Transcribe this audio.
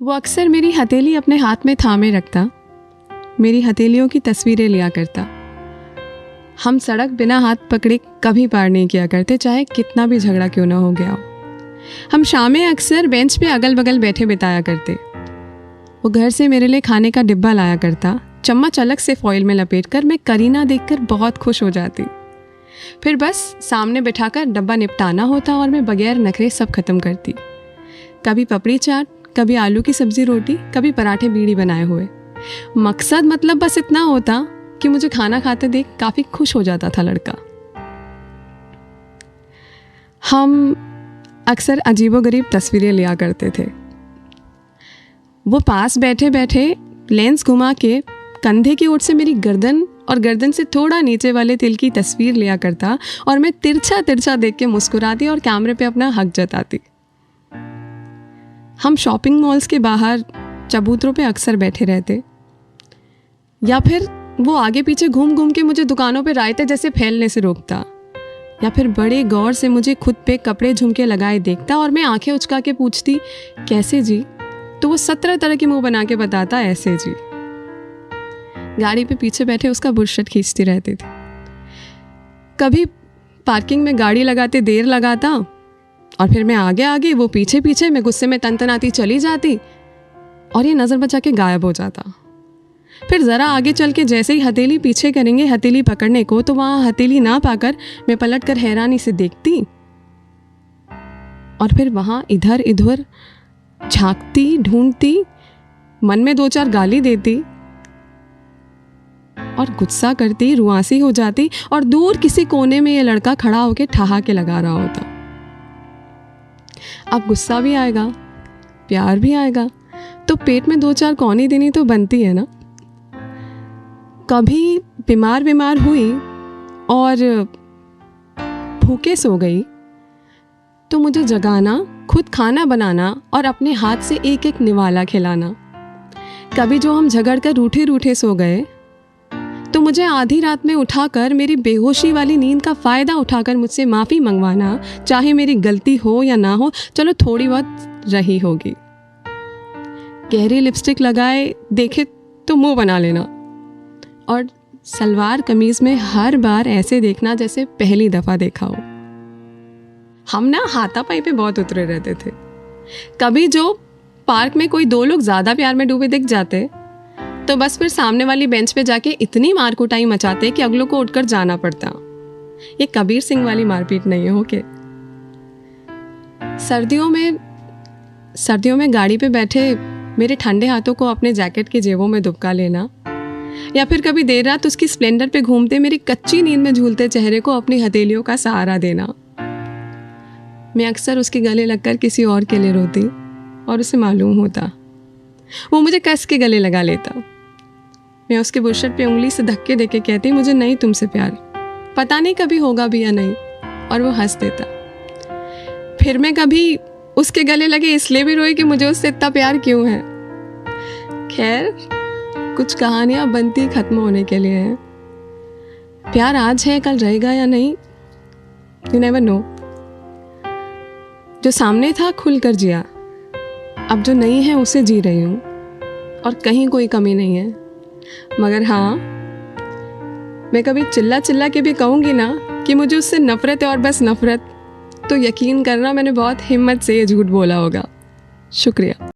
वो अक्सर मेरी हथेली अपने हाथ में थामे रखता, मेरी हथेलियों की तस्वीरें लिया करता। हम सड़क बिना हाथ पकड़े कभी पार नहीं किया करते, चाहे कितना भी झगड़ा क्यों ना हो गया हो। हम शामें अक्सर बेंच पे अगल बगल बैठे बिताया करते। वो घर से मेरे लिए खाने का डिब्बा लाया करता, चम्मच अलग से फॉइल में लपेटकर। मैं करीना देखकर बहुत खुश हो जाती। फिर बस सामने बिठाकर डब्बा निपटाना होता और मैं बगैर नखरे सब खत्म करती। कभी पपड़ी चाट, कभी आलू की सब्जी रोटी, कभी पराठे बीड़ी बनाए हुए। मकसद मतलब बस इतना होता कि मुझे खाना खाते देख काफ़ी खुश हो जाता था लड़का। हम अक्सर अजीबोगरीब तस्वीरें लिया करते थे। वो पास बैठे बैठे लेंस घुमा के कंधे की ओर से मेरी गर्दन और गर्दन से थोड़ा नीचे वाले तिल की तस्वीर लिया करता और मैं तिरछा तिरछा देख के मुस्कुराती और कैमरे पे अपना हक जताती। हम शॉपिंग मॉल्स के बाहर चबूतरों पे अक्सर बैठे रहते, या फिर वो आगे पीछे घूम घूम के मुझे दुकानों पे रायते जैसे फैलने से रोकता, या फिर बड़े गौर से मुझे खुद पे कपड़े झुमके लगाए देखता और मैं आंखें उचका के पूछती कैसे जी, तो वो 17 तरह के मुंह बना के बताता ऐसे जी। गाड़ी पे पीछे बैठे उसका बुरशट खींचती रहती थी। कभी पार्किंग में गाड़ी लगाते देर लगाता और फिर मैं आगे आगे, वो पीछे पीछे, मैं गुस्से में तनतनाती चली जाती और ये नज़र बचा के गायब हो जाता। फिर ज़रा आगे चल के जैसे ही हथेली पीछे करेंगे हथेली पकड़ने को, तो वहाँ हथेली ना पाकर मैं पलट कर हैरानी से देखती और फिर वहाँ इधर इधर झांकती, ढूंढती, मन में 2-4 गाली देती और गुस्सा करती, रुआंसी हो जाती और दूर किसी कोने में ये लड़का खड़ा होकर ठहाके लगा रहा होता। अब गुस्सा भी आएगा, प्यार भी आएगा, तो पेट में 2-4 कौनी देनी तो बनती है ना। कभी बीमार हुई और भूखे सो गई तो मुझे जगाना, खुद खाना बनाना और अपने हाथ से एक एक निवाला खिलाना। कभी जो हम झगड़ कर रूठे रूठे सो गए तो मुझे आधी रात में उठाकर मेरी बेहोशी वाली नींद का फ़ायदा उठाकर मुझसे माफ़ी मंगवाना, चाहे मेरी गलती हो या ना हो, चलो थोड़ी बहुत रही होगी। गहरी लिपस्टिक लगाए देखे तो मुंह बना लेना और सलवार कमीज़ में हर बार ऐसे देखना जैसे पहली दफ़ा देखा हो। हम ना हाथापाई पे बहुत उतरे रहते थे। कभी जो पार्क में कोई 2 लोग ज़्यादा प्यार में डूबे दिख जाते तो बस फिर सामने वाली बेंच पे जाके इतनी मार कुटाई मचाते कि अगलों को उठकर जाना पड़ता। ये कबीर सिंह वाली मारपीट नहीं हो के। सर्दियों में गाड़ी पे बैठे मेरे ठंडे हाथों को अपने जैकेट की जेबों में दुबका लेना, या फिर कभी देर रात उसकी स्प्लेंडर पे घूमते मेरी कच्ची नींद में झूलते चेहरे को अपनी हथेलियों का सहारा देना। मैं अक्सर उसके गले लगकर किसी और के लिए रोती और उसे मालूम होता। वो मुझे कस के गले लगा लेता। मैं उसके बुरशट पे उंगली से धक्के देके कहती मुझे नहीं तुमसे प्यार, पता नहीं कभी होगा भी या नहीं, और वो हंस देता। फिर मैं कभी उसके गले लगे इसलिए भी रोई कि मुझे उससे इतना प्यार क्यों है। खैर, कुछ कहानियां बनती खत्म होने के लिए हैं। प्यार आज है, कल रहेगा या नहीं, यू नेवर नो। जो सामने था खुल कर जिया, अब जो नहीं है उसे जी रही हूँ और कहीं कोई कमी नहीं है। मगर हाँ, मैं कभी चिल्ला चिल्ला के भी कहूँगी ना कि मुझे उससे नफरत है और बस नफरत, तो यकीन करना मैंने बहुत हिम्मत से ये झूठ बोला होगा। शुक्रिया।